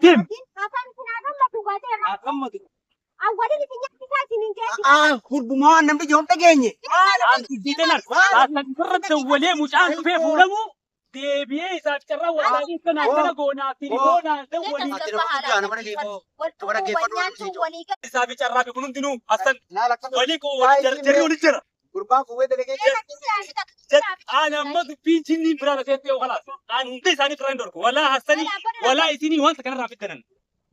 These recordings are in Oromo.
Tim. Hasan kenapa matu gade? Akam matu. Awalnya ditinjak kita sini jadi. Kurbumaan nampi jom tagenye. Anti ditenar. Asan kerja wale mucaan fe fulamu. Debiye saat kerja wala kana kana gona tilibona dawali. Isa bicara ke kunun tinu asan wali ko wali jari wali jara. Gurbaan kuwe dalege. أنا ما بيجيني برا كتير وخلاص. أنا أنت ساني فريندور ولا هستني ولا إثني وانت كنا رافد تنن.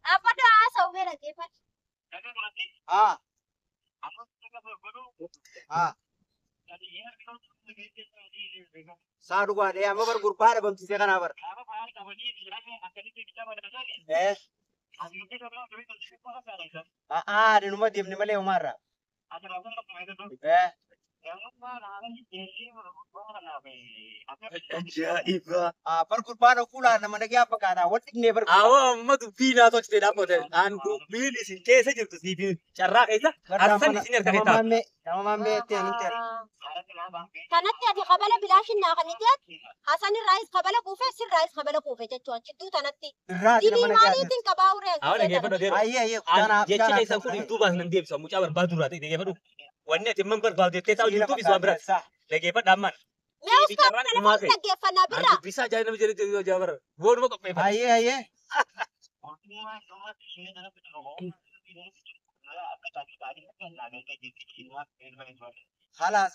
Apa doa saudara Devan? Saadu gade amma bar gurbaan bamti se kana bar. Dinuma diam male umara. Ajaib. Par gurbaan okula namanya apa kana? Watik never. Awa ma tu pina to cete dapat. An tu pili sin kese jurtu si pili cara kaisa. Arsan di sini kita. Nama mame tiang. Kanat ya di kabala bilashin na kanitiat. Hasan rais kabala kufe sir rais kabala kufe jacuan citu tanati. Di mali tin kabaure. Awak ni kepada dia. Aye. Jadi cakap saya pun itu bahas nanti bisa muncul berbatu rati. Dia kepada. Wanita timman berbatu. Dia tahu itu bisa berat. Lagi apa daman. Meus kapal lagi fana bira. Antu bisa jadi nama jadi jabar. Buat apa kau? Aye. Halas.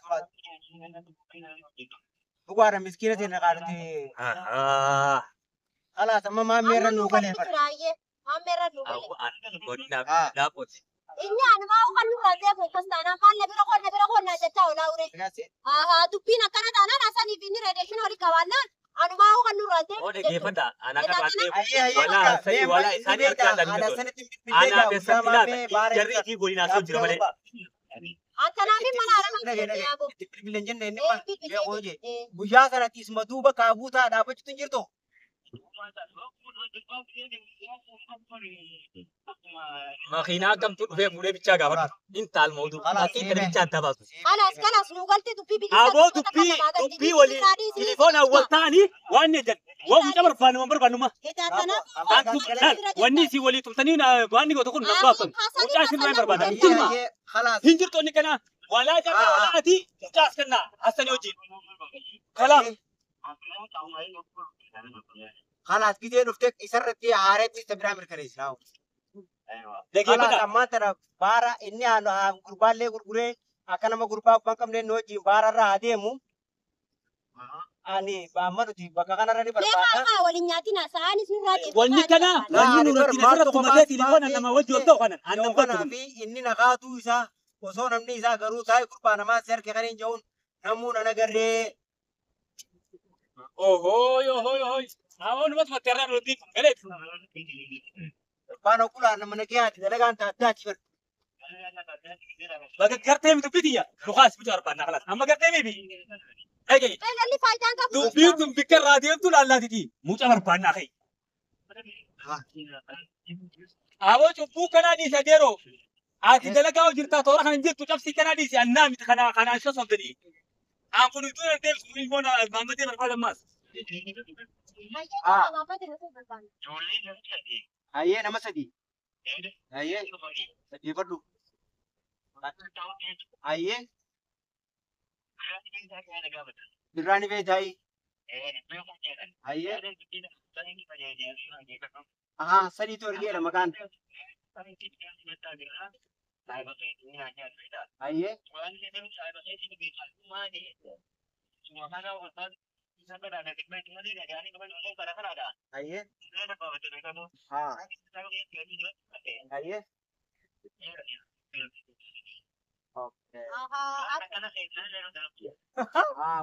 Bukan miskin aja nak arti. Halas sama mama merah nukan ya. Mama nukan. Aku anak godina dapat. Ini anu mau kan nukan dia fokus tanah kan lebih rokok na jauh laure. Tu pina karena tanah nasa ni pini radiation hari kawanan. Anu mau kan nukan dia. Oh, dia pada anak rati. Aye. Wala saya wala isani arkan dan itu. Anak besar tidak. Jadi ini godina so jira male. Antara ni mana orang Aku bilanjan ini pak. Ya oje. Buja sana tis maduba kabuta dapat tunjir to. Makinagam tu dia mulai bicara kawan. Intal mau tu. Nanti kita bicara apa tu? Kalas nugalti tu pipi. Abo tupi wali. Telefon awal tani. Wanne jan. Wah muncul berbanu mah. Aku wanne si wali tu tani na wanne kau tu kun apa? Muncul sih main berbanu. Hinjir tu ni kena. Wala jangan wala hati. Muncul kena. Asal ujin. Kalam. Halas kita nuftek isar reti haret ni sebera merkeris now. Halas amma tera bara ini anu gurbaan le gurgure akan nama gurbaan bangkam le noji bara ra ademu. Ani bamar di bakakan ara di berapa? Lema wali nyati nasa ani surat. Wali kana. Wali nurati nasa tu mati telefon nama wajib tu kanan. Anu betul. Ini nak tu isa. Koso namni isa garu saya gurbaan nama ser kekarin jauh. Namun anak gerde. Oh. Awak numat materan roti. Galet. Pano kula namanya kaya tidak kan tak ciber. Bagai kereta itu piti ya. Lukas bicara apa nak kelas. Amma kereta ini bi. Oke. Lali fajar kamu. Tu pikir radio tu lala titi. Muncul berpanah kai. Awak cukup kena di sadero. Ati dalam kau cerita orang kan jadi tu cap si kena di si anam itu kena sosok tadi. Aku itu nanti semua nak mama dia berpada mas. Aye nama sadi. Aye. Sadi perlu. Aye. Dirani bejai. Aye. Sadi tu lagi ada makan. Aye. Aye. Aye. Okay.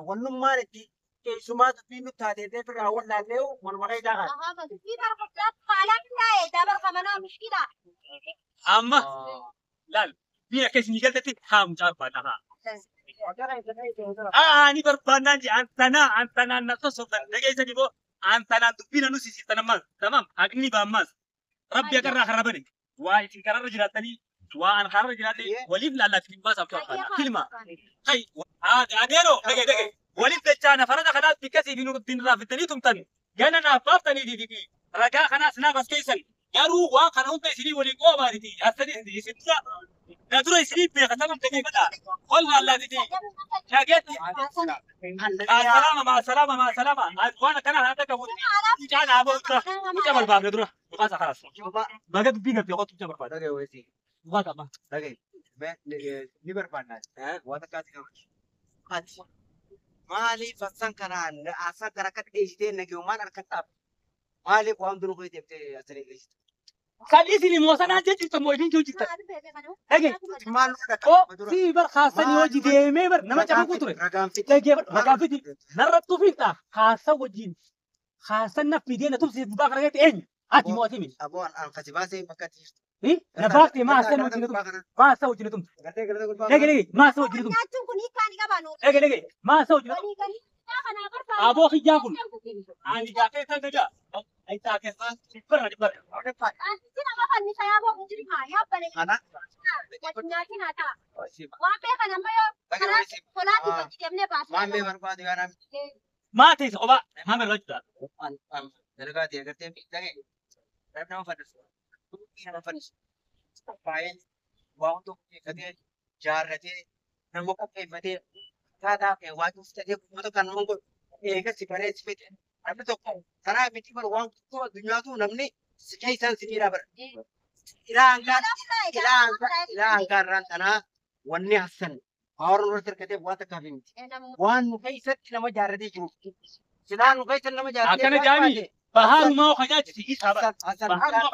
Walum mariti ke suma tu pinu tade de per awal la leu mon makai jaga. Fi barqat qalam la dabar kamana mushkila. Amma. Lal. Biar kes ni kalta tit ham jar bana. Ni berbanan di antana nato sokan. Lagi saya dibo antana tu pina nu sisi tanaman. Tamam. Agni bamas. Rabbi akan raharabani. Wah itu karena jirat tadi. Wah an karena jirat tadi. Walid lala film bahasa apa? Filma. Hai. Adero. Lagi. Walid becana. Farada kadat pikasi binu bin rafit tadi tum tani. Jangan apa tani di. رجاء خلاص ناقص كيسن يارو واقع هم تسلي ولي قوة هذه أصلي ستة ندرو يسلي بيختم تجي كذا والله لا تجي شاقت مع السلامة مع السلامة وانا كان هذا كفوت كان أبو جبل باب ندرو خلاص خلاص ما قد بينا في وقت جبل باب Dagay wesi. وقت ما Dagay. Ben liber panna. Wata kasi kawach. Ati. Mali fasan kana asa kana kat ejite nagyuman arkatab. Mali ko am dunu ko itepte asali ejite. كان يسلي موسنا جت تمويدين جو جت هيك Malu أو في بر خاصة يوجي ديمي بر نما جابو كتره ragam fit. تلاقي بر رقابتي نرتو فيتا خاصة وجين خاصة نفيدين تمسي بباق رجعت إن هاتي مواتي من Abo an kasibase bakati. إيه نباقتي ما أستنى وجين ما أستنى وجين تم Garte garte gulba. هيك ما أستنى وجين تم Nyaachuun kun hiikkaan ni qabaanu. هيك ما أستنى وجين Walii galii kana barbaadu. أبو خيجاكم أنا جاكي تنجا أي تاكي بر بر Sina makanisa yaaboo injiri maa yaabbane. Ana. Nyaatiin haa ta'a. Siba. Waan beekan amma yoo Dagay karaa wesi. tolaatii hojii deemnee baasnee. Maamee barbaadu yaanam. ما تيس أبا ما مرجع An dalagati garte dagay. Rab nama fadas. Nama fadas. Bayan waan tokko eeggatee jaarratee nama qopheeffatee taataa fi waan uffatee uummata kan nama godhu eegas bareechi fite namni tokko karaa miti bara waan tokko addunyaatu namni si keessaan si miidhaa bara. Ilaa hangaarraan tanaa wanni hassan haaroon irratti hirkatee waan takkaaf miti. Waan nu keessatti nama jaarratee jiru. Silaa nu keessatti nama jaarratee أكن جامي بهار ما هو خجاج سيس هذا Hassan بهار ما هو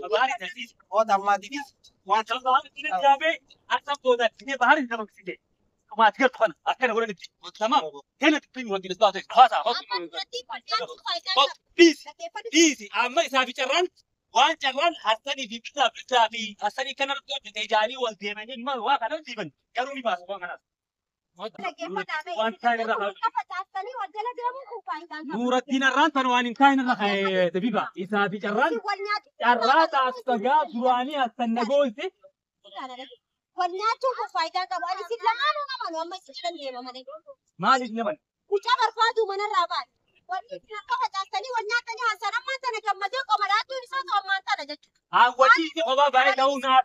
بهار سيس oota ammaatiinis waan كلام بهار سيس جامي أحسن بودا سيس بهار إنسان سيس ما تقدر تفهم أكن أقول لك تمام هنا تبين ودي نسبة خلاص بيس بيس أما إذا في جران وان جران حسني في بلا في حسني كان رجع تجاري والديمانين ما هو كانوا ديمن كانوا لي باس وانا نور الدين الران تنوان إن كان لها دبيبا إذا في جران جرات أستجاب دواني أستنجوز Wanyaatu kun faayidaa qabu. Ani si lamaanuu qaban amma si jedhan deema malee. ما لي Mucaa barbaadu manarraa baane. Wanni akka facaasanii wal nyaatanii haasaan ammaan sana gammadee qomadaatuun isaa ta'u ammaan sana jechuudha. وجهي أبا بعد لو نار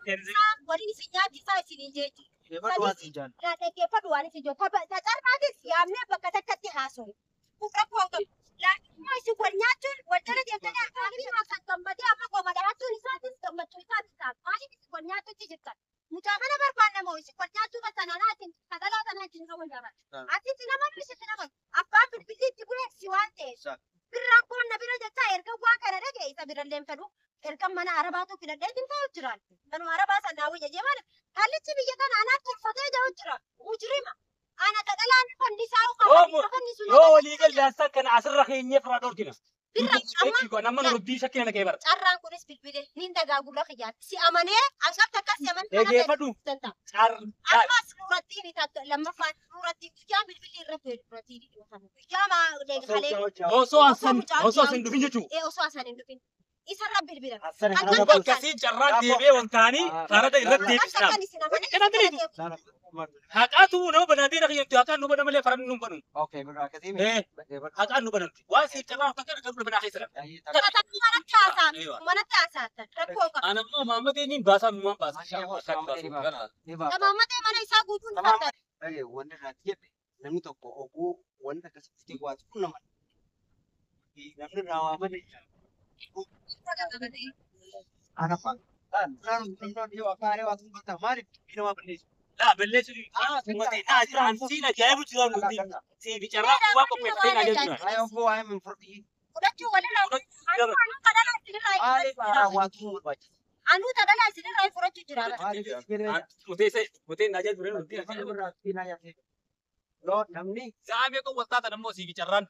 Waliin isin nyaati isaa isin jechuudha. Deebatu waan siin jaallu. Naa dhaggeeffadhu waan isin jiru. Tacarraatis yaamnee bakka takkatti haasa'u. Rakkoo qabu. Laakiin isin wal nyaachuun wal jala deemtanii akkaanii haasaan gammadee amma qomadaatuun isaatis gammachuu isaatis ta'a. Maaliif isin wal nyaatutti jirtan? Mucaa kana barbaanne moo isin wal nyaachuu kan sanaan asin sagaloo sana isin qaban jaba. Asitti nama nuyi nama abbaan bilbiliitti buleeksi waan ta'eef. Birraan kun na bira jechaa erga waan kana dhagee isa bira deemtanu erga mana arabaatu filadhee dintaa jiran. Kanuma arabaa sanaa wayya jeemaan hallichi biyya kana anaa tolfatee jiru jira. Mujrima. Ana kadhalaan fannisaa uffata yoo walii galii haasaan kana asirra keenyee firaa dhorkina. birra amma Nama nurtii shakkii na geebar. carraan kunis bilbilee niin dagaa gurra kiyyaatti. Si amanee angafta akkas si amanee Eegeeffadhu. danda'a. Car Ammas nuurattiin lammaffaan nuurattiin guyyaa bilbilii irra fe'u nuurattiin guyyaa maa osoo asin dhufin jechuudha. osoo asan hin dhufin isarra bilbilan. Hassan Kan kana kan Akkasii carraan deebi'ee wantaanii farada irratti deebisnaa. Haqaatu nama banaatee na kiyyattu haqaan nu bana malee faran nu banu. Okay, bro. Akkasii Haqaan nu banamti. Waan si carraa akka kana kan banaa keessa. Manatti haasa'atan rakkoo qaba. Anammoo maammatee niin baasaa nu waan baasaa. Mammatee mana isaa guutuun fardaan. wanti irraatti jedhe namni tokko oguu wanta akkasitti waatu kun nama namni irraa waamame arafa yoo afaan waa sun bata maaliif nama balleessu Laa balleessu uummatee naa jiraan siina jaa'ibu jiraan nuti. Si bicarraa waa qopheeffatee naa jechuudha. ayoo oguu waa himin furdii Fudhachuu walirraa anuu kadhalaa isinirraa maaliif waatu sun barbaachisa anuu kadhalaa isinirraa fudhachuu jira. Muteen naa jedhu nuti. namni Saamee kun waltaata nammoo si bicarraan.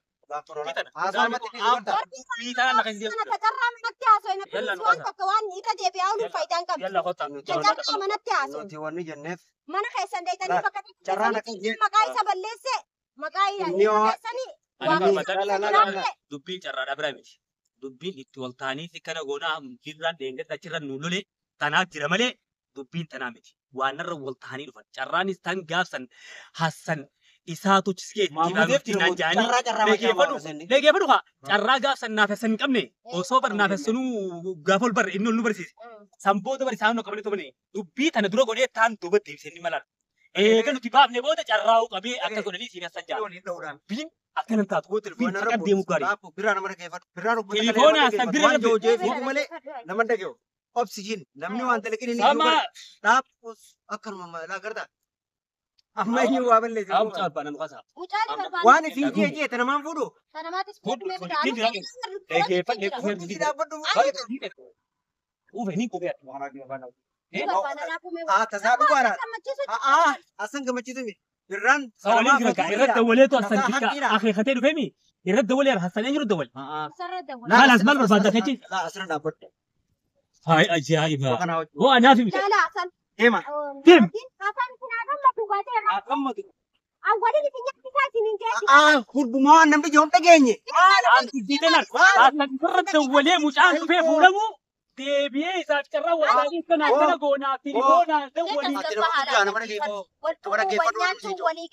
wanni jenneef mana keessan deetanii bakka carraan akka jedhu maqaa isa balleesse maqaa keessanii Dubbiin carraadhaa bira miti. Dubbiin itti waltaanii si kana goonaa jirraan deengatti achirra nu lole tanaaf jira malee dubbiin tanaa miti. Waan irra waltaanii dhufan. Carraanis tan gaafsan hassan isaatu ciskee Maamudeef naan jaanii leegeeffadhu haa carraa gaafsan naafessan hin qabne osoo bar naafessanuu gaafa ol barre inni ol nu barsiise sanboota bar isaan qabanii tobane dubbii tana dura godhee taan duuba deebisee ni malaan eega nuti baafne booda carraa'u qabee akka godhanii siin assan jaa biin akkanan taatu biin akka deemu gaarii Birraa nama dhageeffatu. Birraa Tilifoona asaan birra waan jeefu malee nama dhageeffatu. Oksijiin namni waan dalagin inni sama dhaabus akkanuma maalaa garta. Amma inni waa balleessu. Aamu caalbaa nan qasaa. Waan fi jee tanamaan fuudhu. Kanamaatis Fuudhu leegeeffadhu uve ni kopea Tasaadu baara. Asan gammachiisu mi. Birraan sawalin gira ka irradda waleetu asan dikka akeekatee dhufeemi irradda walee hasanee jiru dawal halas mal barbaadda kechi asirra dhaabbadhu. hay ajaa'iba Kana hojii. oo anaafi miti Jala asal. Deema. Dim. Hasan sinaadan la dhugaatee irraa. Akkammatu. Awwalin isin nyaatti isaatiin hin jeetti. Gurgumaa namni joom dhageenye. asan irradda walee mucaan dhufee fuudhamu deebi'ee isaaf carraa walaaliin kana akkana goonaa tilifoonaa dawwalii Ati nama guddaa nama dhageeffatu. Wal dhuguu wal nyaachuu walii